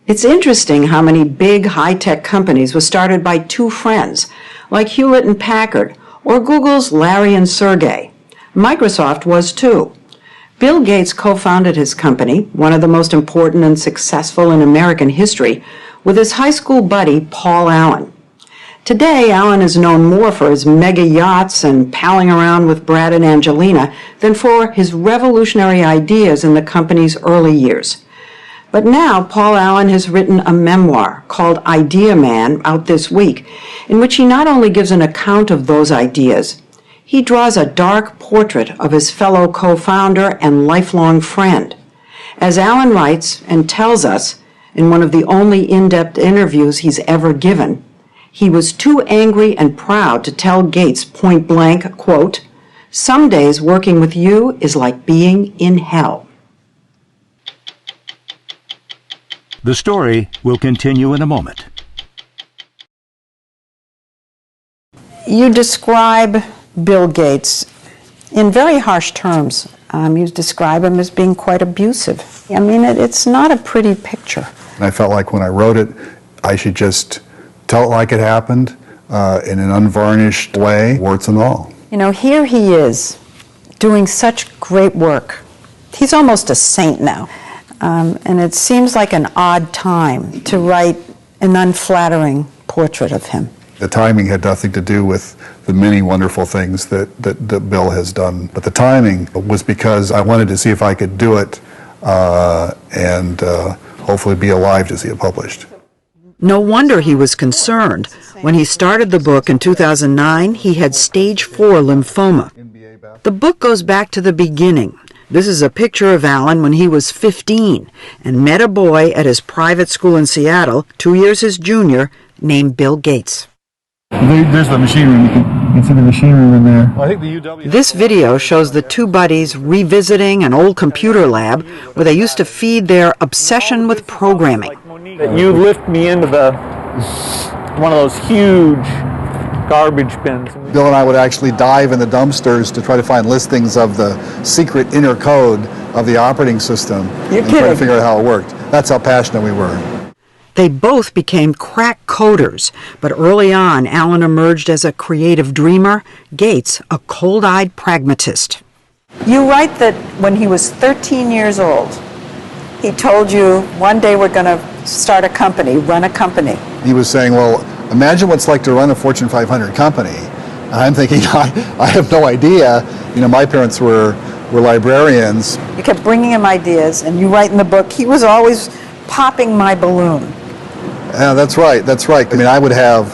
It's interesting how many big high-tech companies were started by two friends, like Hewlett and Packard, or Google's Larry and Sergey. Microsoft was too. Bill Gates co-founded his company, one of the most important and successful in American history, with his high school buddy, Paul Allen. Today, Allen is known more for his mega yachts and palling around with Brad and Angelina than for his revolutionary ideas in the company's early years. But now, Paul Allen has written a memoir called Idea Man out this week, in which he not only gives an account of those ideas, he draws a dark portrait of his fellow co-founder and lifelong friend. As Allen writes and tells us in one of the only in-depth interviews he's ever given, he was too angry and proud to tell Gates point blank, quote, "Some days working with you is like being in hell." The story will continue in a moment. You describe Bill Gates in very harsh terms. You describe him as being quite abusive. I mean, it's not a pretty picture. And I felt like when I wrote it, I should just tell it like it happened in an unvarnished way, warts and all. You know, here he is doing such great work. He's almost a saint now. And it seems like an odd time to write an unflattering portrait of him. The timing had nothing to do with the many wonderful things that Bill has done. But the timing was because I wanted to see if I could do it and hopefully be alive to see it published. No wonder he was concerned. When he started the book in 2009, he had stage 4 lymphoma. The book goes back to the beginning. This is a picture of Allen when he was 15 and met a boy at his private school in Seattle, 2 years his junior, named Bill Gates. There's the machine room. You can see the machine room in there. Well, I think the UW... This video shows the two buddies revisiting an old computer lab where they used to feed their obsession with programming. You lift me into one of those huge garbage bins. Bill and I would actually dive in the dumpsters to try to find listings of the secret inner code of the operating system and try to figure out how it worked. That's how passionate we were. They both became crack coders, but early on, Allen emerged as a creative dreamer, Gates a cold-eyed pragmatist. You write that when he was 13 years old, he told you, one day we're going to start a company, run a company. He was saying, well, imagine what it's like to run a Fortune 500 company. And I'm thinking, I have no idea. You know, my parents were librarians. You kept bringing him ideas, and you write in the book, he was always popping my balloon. Yeah, that's right, that's right. I mean, I would have,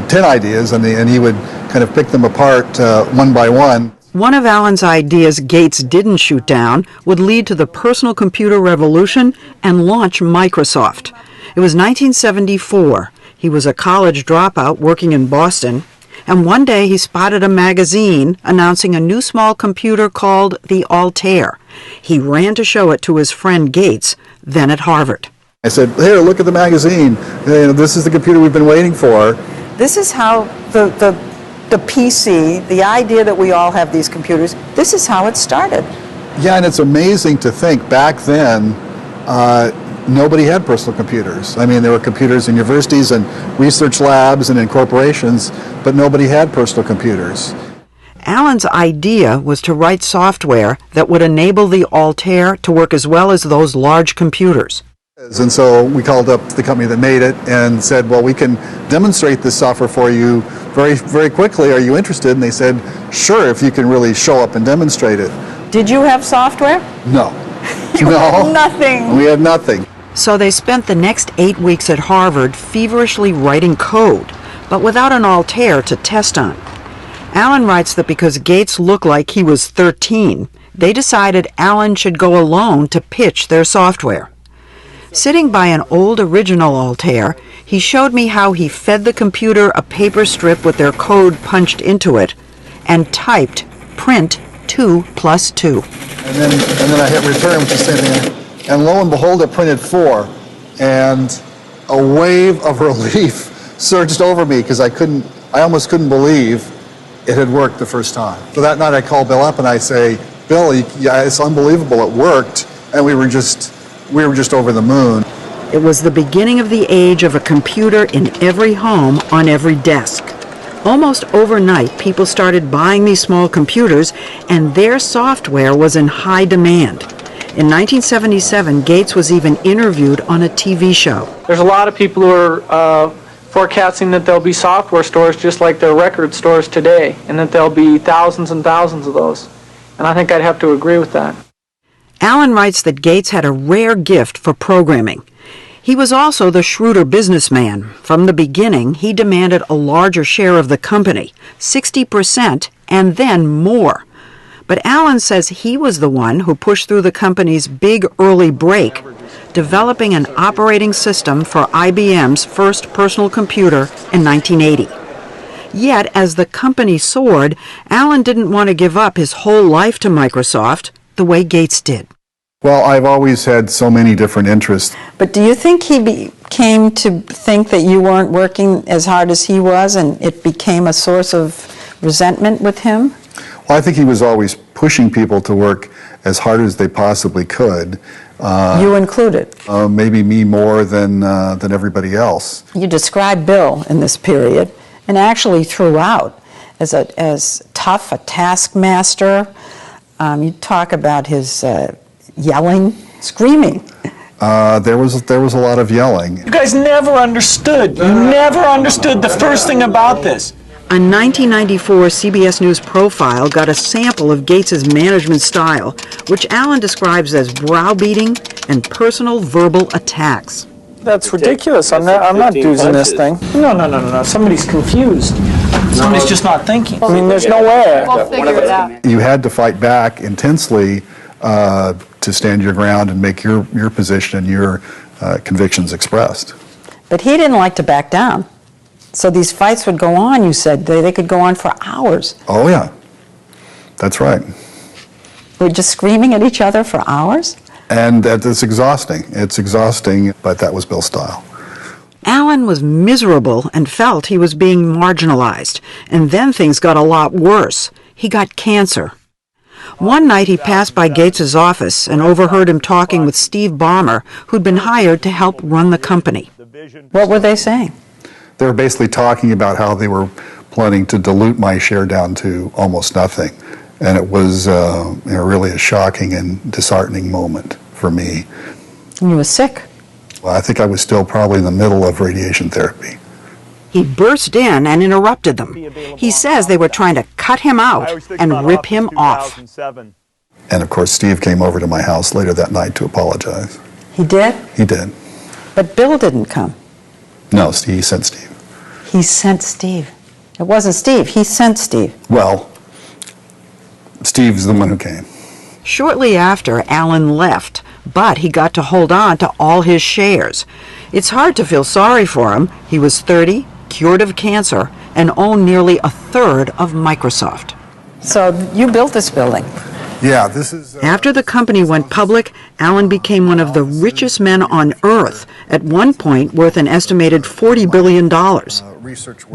10 ideas, and he would kind of pick them apart one by one. One of Allen's ideas Gates didn't shoot down would lead to the personal computer revolution and launch Microsoft. It was 1974. He was a college dropout working in Boston, and one day he spotted a magazine announcing a new small computer called the Altair. He ran to show it to his friend Gates, then at Harvard. I said, here, look at the magazine. This is the computer we've been waiting for. This is how the PC, the idea that we all have these computers, this is how it started. Yeah, and it's amazing to think back then, nobody had personal computers. I mean, there were computers in universities and research labs and in corporations, but nobody had personal computers. Allen's idea was to write software that would enable the Altair to work as well as those large computers. And so we called up the company that made it and said, well, we can demonstrate this software for you very, very quickly. Are you interested? And they said, sure, if you can really show up and demonstrate it. Did you have software? No. You had nothing. We had nothing. So they spent the next 8 weeks at Harvard feverishly writing code, but without an Altair to test on. Allen writes that because Gates looked like he was 13, they decided Allen should go alone to pitch their software. Sitting by an old original Altair, he showed me how he fed the computer a paper strip with their code punched into it and typed print 2 + 2. And then I hit return, which is the same thing. And lo and behold, it printed 4. And a wave of relief surged over me because I almost couldn't believe it had worked the first time. So that night I called Bill up and I say, Bill, yeah, it's unbelievable, it worked. And we were just over the moon. It was the beginning of the age of a computer in every home, on every desk. Almost overnight, people started buying these small computers, and their software was in high demand. In 1977, Gates was even interviewed on a TV show. There's a lot of people who are forecasting that there'll be software stores just like there are record stores today, and that there'll be thousands and thousands of those. And I think I'd have to agree with that. Allen writes that Gates had a rare gift for programming. He was also the shrewder businessman. From the beginning, he demanded a larger share of the company, 60%, and then more. But Allen says he was the one who pushed through the company's big early break, developing an operating system for IBM's first personal computer in 1980. Yet, as the company soared, Allen didn't want to give up his whole life to Microsoft the way Gates did. Well, I've always had so many different interests. But do you think he came to think that you weren't working as hard as he was, and it became a source of resentment with him? Well, I think he was always pushing people to work as hard as they possibly could. You included. Maybe me more than everybody else. You describe Bill in this period, and actually throughout, as tough, a taskmaster. You talk about his yelling, screaming. There was a lot of yelling. You guys never understood. You never understood the first thing about this. A 1994 CBS News profile got a sample of Gates's management style, which Allen describes as browbeating and personal verbal attacks. That's ridiculous. I'm not doing this thing. No. Somebody's confused. Somebody's just not thinking. I mean, there's no way. We'll figure it out. You had to fight back intensely to stand your ground and make your position and your convictions expressed. But he didn't like to back down. So these fights would go on, you said. They could go on for hours. Oh, yeah. That's right. We're just screaming at each other for hours? And it's exhausting. It's exhausting, but that was Bill's style. Allen was miserable and felt he was being marginalized. And then things got a lot worse. He got cancer. One night he passed by Gates's office and overheard him talking with Steve Ballmer, who'd been hired to help run the company. What were they saying? They were basically talking about how they were planning to dilute my share down to almost nothing. And it was really a shocking and disheartening moment for me. And you were sick. Well, I think I was still probably in the middle of radiation therapy. He burst in and interrupted them. He says they were trying to cut him out and rip him off. And of course, Steve came over to my house later that night to apologize. He did? He did. But Bill didn't come. No, he sent Steve. He sent Steve. It wasn't Steve. He sent Steve. Well, Steve's the one who came. Shortly after, Allen left, but he got to hold on to all his shares. It's hard to feel sorry for him. He was 30, cured of cancer, and owned nearly a third of Microsoft. So you built this building. Yeah, this is... After the company went public, Allen became one of the richest men on Earth, at one point worth an estimated $40 billion.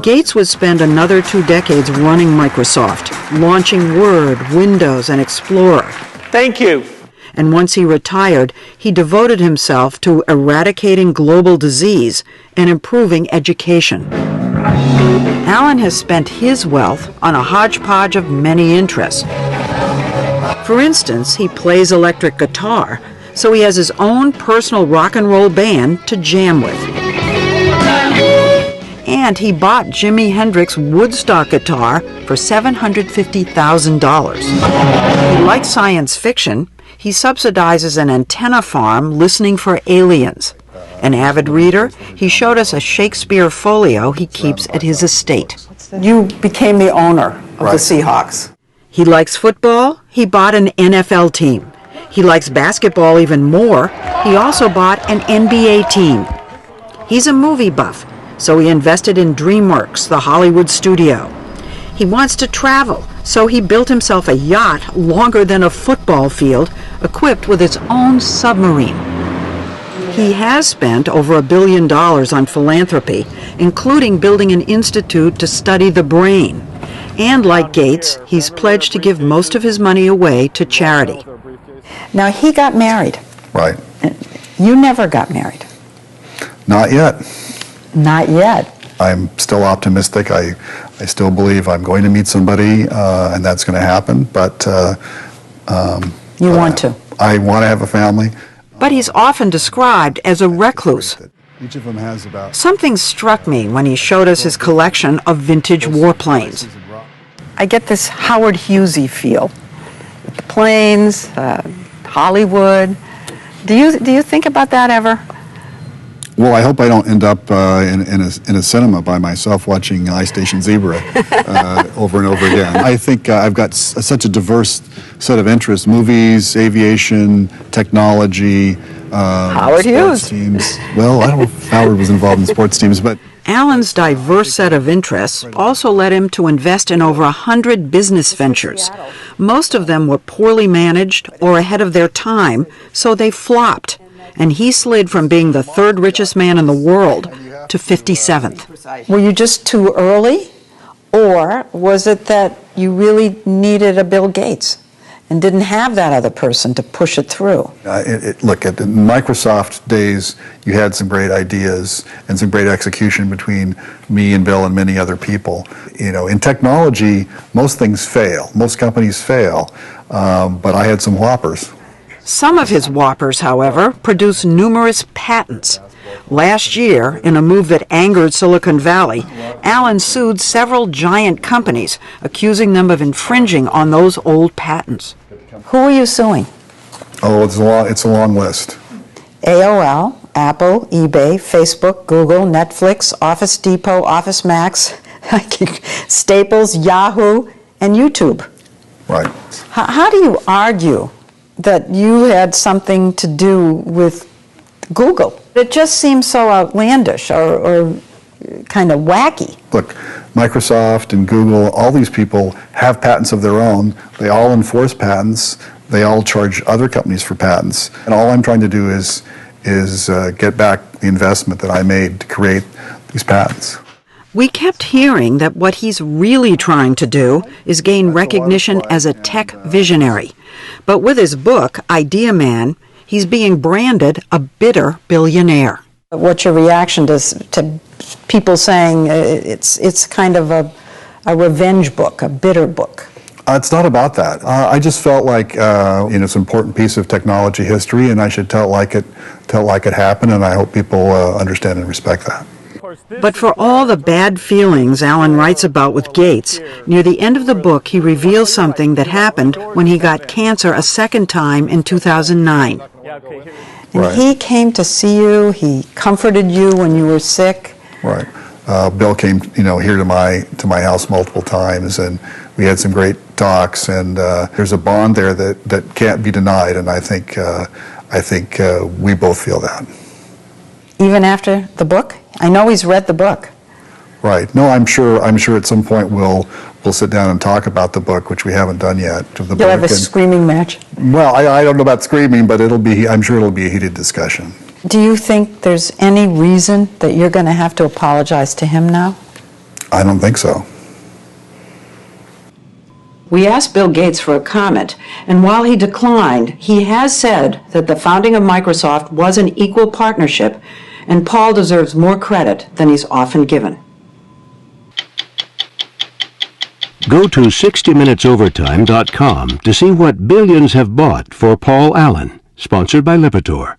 Gates would spend another 2 decades running Microsoft, launching Word, Windows, and Explorer. Thank you. And once he retired, he devoted himself to eradicating global disease and improving education. Allen has spent his wealth on a hodgepodge of many interests. For instance, he plays electric guitar, so he has his own personal rock and roll band to jam with. And he bought Jimi Hendrix's Woodstock guitar for $750,000. He likes science fiction. He subsidizes an antenna farm listening for aliens. An avid reader, he showed us a Shakespeare folio he keeps at his estate. You became the owner of the Right. Seahawks. He likes football. He bought an NFL team. He likes basketball even more. He also bought an NBA team. He's a movie buff, so he invested in DreamWorks, the Hollywood studio. He wants to travel, so he built himself a yacht longer than a football field, equipped with its own submarine. He has spent over $1 billion on philanthropy, including building an institute to study the brain. And like Gates, he's pledged to give most of his money away to charity. Now, he got married. Right. You never got married. Not yet. Not yet. I'm still optimistic. I still believe I'm going to meet somebody, and that's going to happen. But You want to. I want to have a family. But he's often described as a recluse. Each of them has about. Something struck me when he showed us his collection of vintage warplanes. I get this Howard Hughesy feel. With the planes, Hollywood. Do you think about that ever? Well, I hope I don't end up in a cinema by myself watching I Station Zebra over and over again. I think I've got such a diverse set of interests: movies, aviation, technology. Howard sports Hughes. Teams. Well, I don't know if Howard was involved in sports teams, but Alan's diverse set of interests also led him to invest in over 100 business ventures. Most of them were poorly managed or ahead of their time, so they flopped. And he slid from being the third richest man in the world to 57th. Were you just too early? Or was it that you really needed a Bill Gates and didn't have that other person to push it through? Look, at the Microsoft days, you had some great ideas and some great execution between me and Bill and many other people. You know, in technology, most things fail. Most companies fail. But I had some whoppers. Some of his whoppers, however, produced numerous patents. Last year, in a move that angered Silicon Valley, Alan sued several giant companies, accusing them of infringing on those old patents. Who are you suing? Oh, it's a long list. AOL, Apple, eBay, Facebook, Google, Netflix, Office Depot, Office Max, Staples, Yahoo, and YouTube. Right. How do you argue that you had something to do with Google? It just seems so outlandish or kind of wacky. Look, Microsoft and Google, all these people have patents of their own. They all enforce patents. They all charge other companies for patents. And all I'm trying to do is get back the investment that I made to create these patents. We kept hearing that what he's really trying to do is gain recognition as a tech visionary. But with his book, Idea Man, he's being branded a bitter billionaire. What's your reaction to people saying it's kind of a revenge book, a bitter book? It's not about that. I just felt like it's an important piece of technology history, and I should tell it like it happened, and I hope people understand and respect that. But for all the bad feelings Alan writes about with Gates, near the end of the book he reveals something that happened when he got cancer a second time in 2009. And Right. he came to see you, he comforted you when you were sick. Right. Bill came, here to my house multiple times, and we had some great talks. And there's a bond there that can't be denied, and I think we both feel that. Even after the book? I know he's read the book. Right. No, I'm sure at some point we'll sit down and talk about the book, which we haven't done yet. You'll have a screaming match. Well, I don't know about screaming, but I'm sure it'll be a heated discussion. Do you think there's any reason that you're going to have to apologize to him now? I don't think so. We asked Bill Gates for a comment, and while he declined, he has said that the founding of Microsoft was an equal partnership, and Paul deserves more credit than he's often given. Go to 60minutesovertime.com to see what billions have bought for Paul Allen, sponsored by Lipitor.